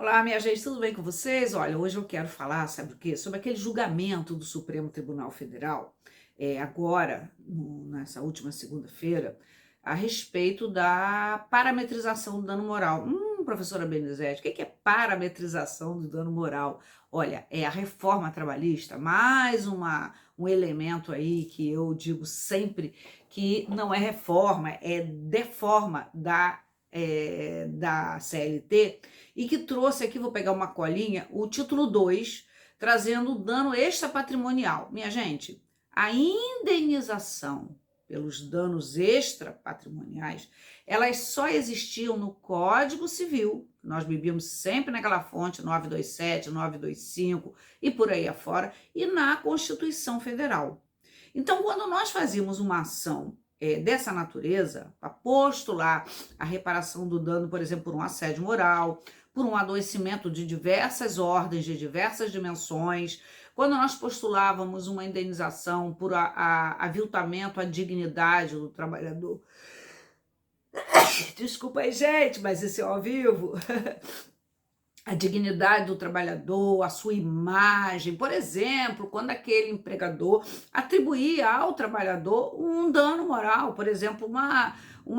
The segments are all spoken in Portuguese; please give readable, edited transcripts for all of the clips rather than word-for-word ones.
Olá, minha gente, tudo bem com vocês? Olha, hoje eu quero falar, sabe o quê? Sobre aquele julgamento do Supremo Tribunal Federal, agora, nessa última segunda-feira, a respeito da parametrização do dano moral. Professora Benizete, o que é parametrização do dano moral? Olha, é a reforma trabalhista, mais um elemento aí que eu digo sempre que não é reforma, é deforma da CLT, e que trouxe aqui, vou pegar uma colinha, o título 2, trazendo o dano extrapatrimonial. Minha gente, a indenização pelos danos extrapatrimoniais, elas só existiam no Código Civil, nós bebíamos sempre naquela fonte 927, 925 e por aí afora, e na Constituição Federal. Então, quando nós fazíamos uma ação dessa natureza, para postular a reparação do dano, por exemplo, por um assédio moral, por um adoecimento de diversas ordens, de diversas dimensões, quando nós postulávamos uma indenização por aviltamento à dignidade do trabalhador. Desculpa aí, gente, mas esse é ao vivo. A dignidade do trabalhador, a sua imagem. Por exemplo, quando aquele empregador atribuía ao trabalhador um dano moral, por exemplo, uma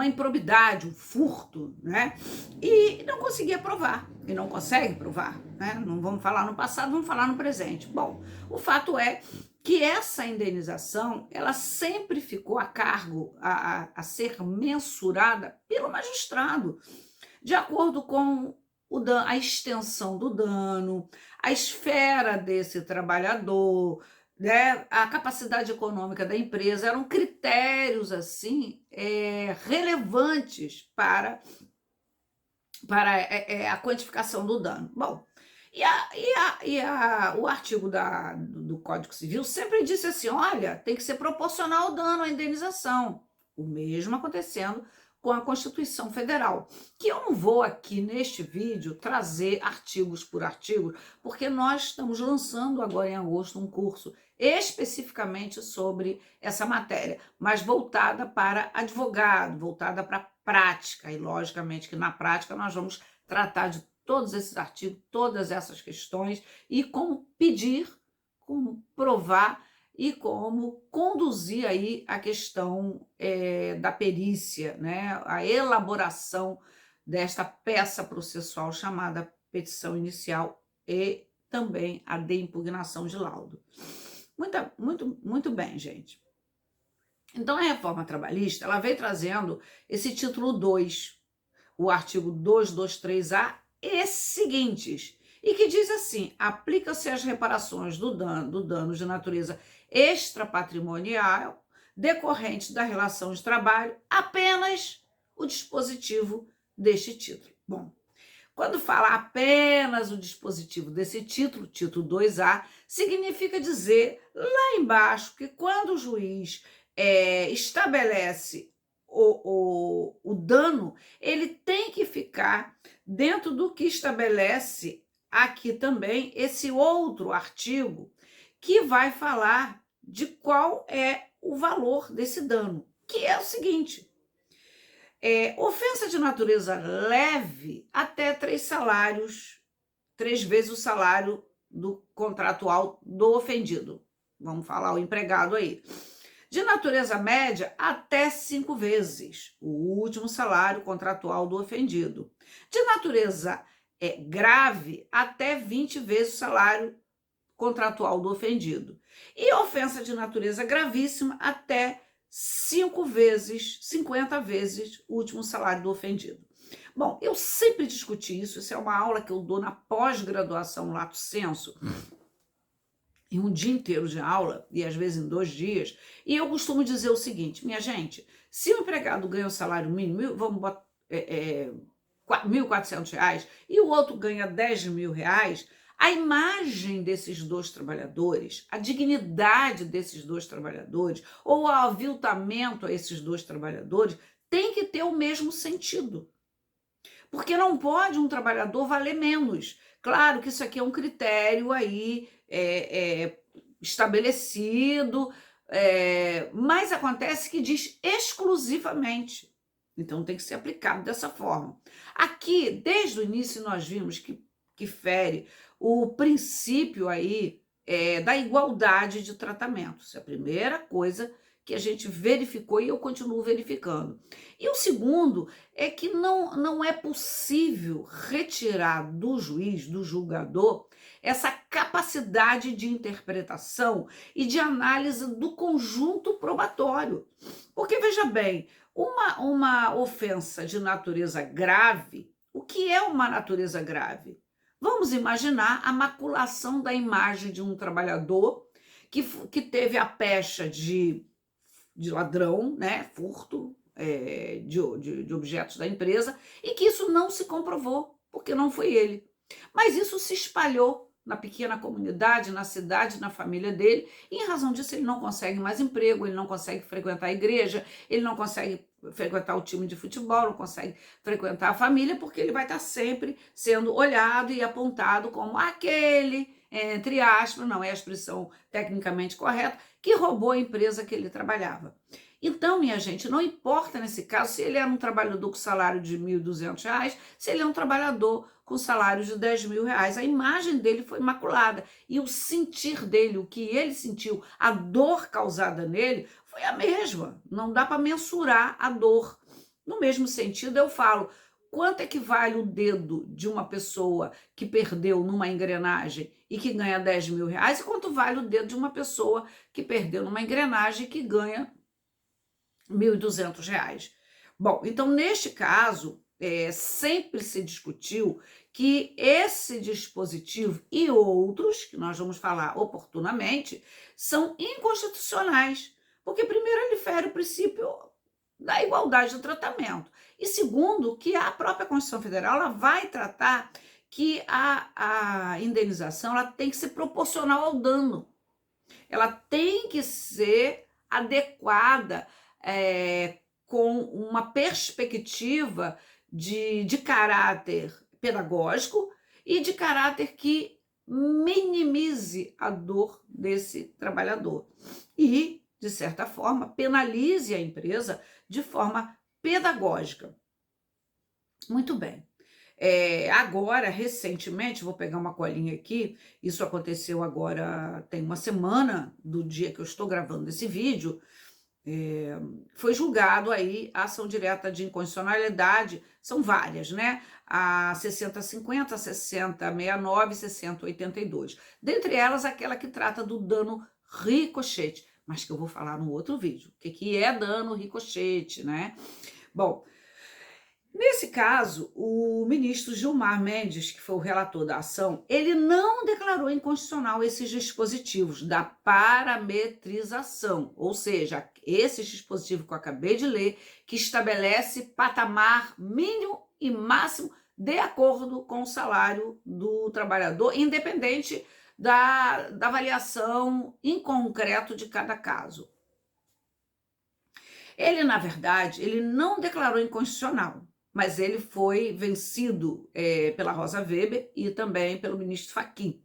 improbidade, um furto, né? E não conseguia provar, e não consegue provar, né? Não vamos falar no passado, vamos falar no presente. Bom, o fato é que essa indenização, ela sempre ficou a cargo, a ser mensurada pelo magistrado, de acordo com a extensão do dano, a esfera desse trabalhador, né, a capacidade econômica da empresa, eram critérios assim relevantes para a quantificação do dano. Bom, o artigo do Código Civil sempre disse assim, olha, tem que ser proporcional ao dano, à indenização. O mesmo acontecendo com a Constituição Federal, que eu não vou aqui neste vídeo trazer artigos por artigo, porque nós estamos lançando agora em agosto um curso especificamente sobre essa matéria, mas voltada para advogado, voltada para prática, e logicamente que na prática nós vamos tratar de todos esses artigos, todas essas questões, e como pedir, como provar e como conduzir aí a questão da perícia, né? A elaboração desta peça processual chamada petição inicial e também a de impugnação de laudo. Muito bem, gente. Então, a reforma trabalhista, ela veio trazendo esse título 2, o artigo 223A, e seguintes, e que diz assim, aplica-se às reparações do dano de natureza extrapatrimonial decorrente da relação de trabalho apenas o dispositivo deste título. Bom, quando fala apenas o dispositivo desse título, título 2A, significa dizer lá embaixo que quando o juiz estabelece o dano, ele tem que ficar dentro do que estabelece aqui também esse outro artigo que vai falar de qual é o valor desse dano, que é o seguinte, ofensa de natureza leve até 3 salários, 3 vezes o salário do contratual do ofendido. Vamos falar o empregado aí. De natureza média, até 5 vezes o último salário contratual do ofendido. De natureza grave, até 20 vezes o salário contratual do ofendido. E ofensa de natureza gravíssima, até 5 vezes, 50 vezes o último salário do ofendido. Bom, eu sempre discuti isso, isso é uma aula que eu dou na pós-graduação Lato Sensu, em um dia inteiro de aula, e às vezes em 2 dias, e eu costumo dizer o seguinte, minha gente, se o empregado ganha o salário mínimo, vamos botar R$1.400, e o outro ganha R$10.000, a imagem desses 2 trabalhadores, a dignidade desses 2 trabalhadores, ou o aviltamento a esses 2 trabalhadores, tem que ter o mesmo sentido. Porque não pode um trabalhador valer menos. Claro que isso aqui é um critério aí estabelecido, mas acontece que diz exclusivamente. Então tem que ser aplicado dessa forma. Aqui, desde o início, nós vimos que que fere o princípio aí da igualdade de tratamento. Isso é a primeira coisa que a gente verificou e eu continuo verificando. E o segundo é que não é possível retirar do juiz, do julgador, essa capacidade de interpretação e de análise do conjunto probatório. Porque, veja bem, uma ofensa de natureza grave, o que é uma natureza grave? Vamos imaginar a maculação da imagem de um trabalhador que teve a pecha de ladrão, né, furto de objetos da empresa, e que isso não se comprovou, porque não foi ele. Mas isso se espalhou na pequena comunidade, na cidade, na família dele, e em razão disso ele não consegue mais emprego, ele não consegue frequentar a igreja, ele não consegue frequentar o time de futebol, não consegue frequentar a família, porque ele vai estar sempre sendo olhado e apontado como aquele, entre aspas, não é a expressão tecnicamente correta, que roubou a empresa que ele trabalhava. Então, minha gente, não importa nesse caso se ele era um trabalhador com salário de R$ 1.200, se ele é um trabalhador com salário de R$ 10.000, a imagem dele foi maculada e o sentir dele, o que ele sentiu, a dor causada nele, foi a mesma. Não dá para mensurar a dor. No mesmo sentido, eu falo, quanto equivale o dedo de uma pessoa que perdeu numa engrenagem e que ganha R$ 10.000 e quanto vale o dedo de uma pessoa que perdeu numa engrenagem e que ganha R$ 1.200? Bom, então, neste caso, sempre se discutiu que esse dispositivo e outros, que nós vamos falar oportunamente, são inconstitucionais, porque, primeiro, ele fere o princípio da igualdade de tratamento, e segundo, que a própria Constituição Federal ela vai tratar que a indenização ela tem que ser proporcional ao dano, ela tem que ser adequada com uma perspectiva de caráter pedagógico e de caráter que minimize a dor desse trabalhador e, de certa forma, penalize a empresa de forma pedagógica. Muito bem. Agora, recentemente, vou pegar uma colinha aqui, isso aconteceu agora, tem uma semana do dia que eu estou gravando esse vídeo, foi julgado aí a ação direta de inconstitucionalidade, são várias, né? A 6050, a 6069 e 6082. Dentre elas, aquela que trata do dano ricochete, mas que eu vou falar no outro vídeo. O que é dano ricochete, né? Bom, nesse caso, o ministro Gilmar Mendes, que foi o relator da ação, ele não declarou inconstitucional esses dispositivos da parametrização, ou seja, esse dispositivo que eu acabei de ler, que estabelece patamar mínimo e máximo de acordo com o salário do trabalhador, independente da avaliação em concreto de cada caso. Ele, na verdade, ele não declarou inconstitucional, mas ele foi vencido pela Rosa Weber e também pelo ministro Fachin.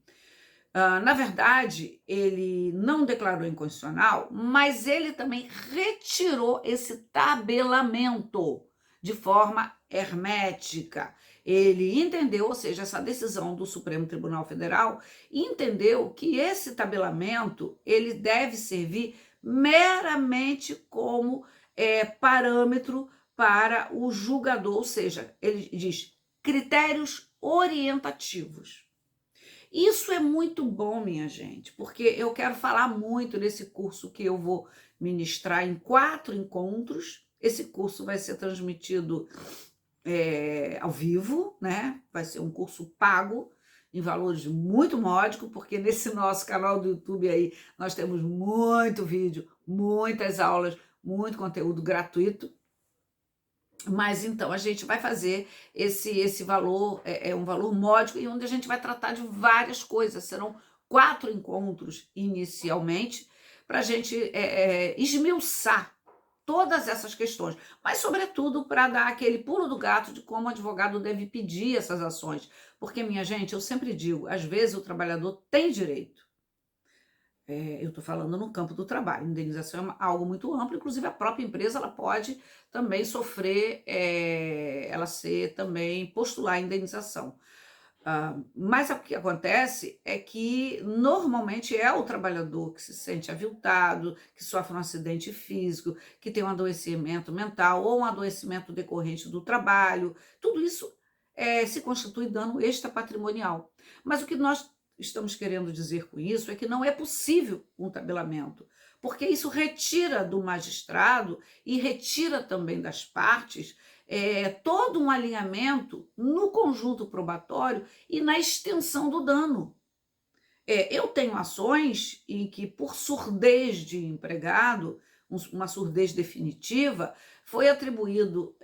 Na verdade, ele não declarou inconstitucional, mas ele também retirou esse tabelamento de forma hermética. Ele entendeu, ou seja, essa decisão do Supremo Tribunal Federal, entendeu que esse tabelamento ele deve servir meramente como parâmetro para o julgador, ou seja, ele diz critérios orientativos. Isso é muito bom, minha gente, porque eu quero falar muito nesse curso que eu vou ministrar em 4 encontros. Esse curso vai ser transmitido ao vivo, né? Vai ser um curso pago, em valores muito módicos, porque nesse nosso canal do YouTube aí nós temos muito vídeo, muitas aulas, muito conteúdo gratuito. Mas então a gente vai fazer esse valor, um valor módico, e onde a gente vai tratar de várias coisas. Serão 4 encontros inicialmente, para a gente esmiuçar todas essas questões, mas sobretudo para dar aquele pulo do gato de como o advogado deve pedir essas ações. Porque, minha gente, eu sempre digo, às vezes o trabalhador tem direito. Eu estou falando no campo do trabalho, indenização é algo muito amplo, inclusive a própria empresa ela pode também sofrer, ela ser também postular a indenização. Mas o que acontece é que normalmente é o trabalhador que se sente aviltado, que sofre um acidente físico, que tem um adoecimento mental ou um adoecimento decorrente do trabalho. Tudo isso se constitui dano extrapatrimonial. Mas o que nós estamos querendo dizer com isso é que não é possível um tabelamento, porque isso retira do magistrado e retira também das partes todo um alinhamento no conjunto probatório e na extensão do dano. Eu tenho ações em que, por surdez de empregado, uma surdez definitiva, foi atribuído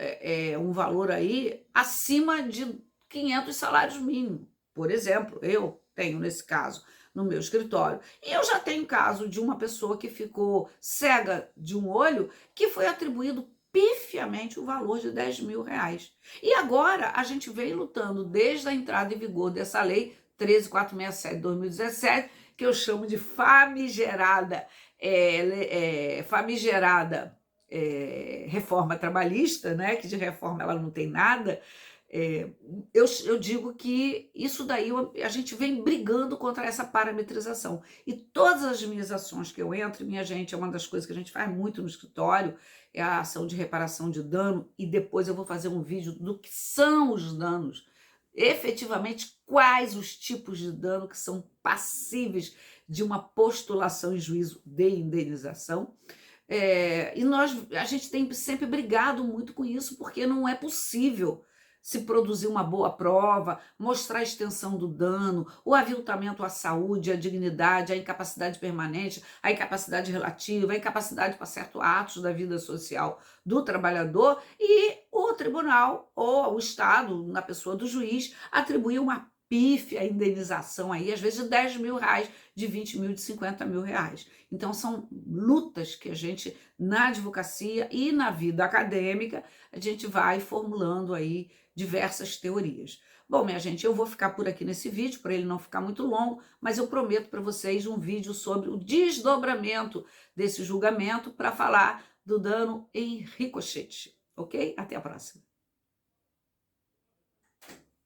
um valor aí acima de 500 salários mínimos. Por exemplo, eu tenho nesse caso no meu escritório. E eu já tenho caso de uma pessoa que ficou cega de um olho, que foi atribuído pifiamente o valor de 10 mil reais. E agora a gente vem lutando desde a entrada em vigor dessa lei 13.467 de 2017, que eu chamo de famigerada, reforma trabalhista, né? Que de reforma ela não tem nada. Eu digo que isso daí a gente vem brigando contra essa parametrização. E todas as minhas ações que eu entro, minha gente, é uma das coisas que a gente faz muito no escritório, é a ação de reparação de dano, e depois eu vou fazer um vídeo do que são os danos, efetivamente quais os tipos de dano que são passíveis de uma postulação em juízo de indenização. E a gente tem sempre brigado muito com isso, porque não é possível se produzir uma boa prova, mostrar a extensão do dano, o aviltamento à saúde, à dignidade, à incapacidade permanente, à incapacidade relativa, à incapacidade para certos atos da vida social do trabalhador, e o tribunal ou o Estado, na pessoa do juiz, atribuir uma pífia indenização aí, às vezes de 10 mil reais, de 20 mil, de 50 mil reais. Então são lutas que a gente, na advocacia e na vida acadêmica, a gente vai formulando aí diversas teorias. Bom, minha gente, eu vou ficar por aqui nesse vídeo, para ele não ficar muito longo, mas eu prometo para vocês um vídeo sobre o desdobramento desse julgamento para falar do dano em ricochete, ok? Até a próxima.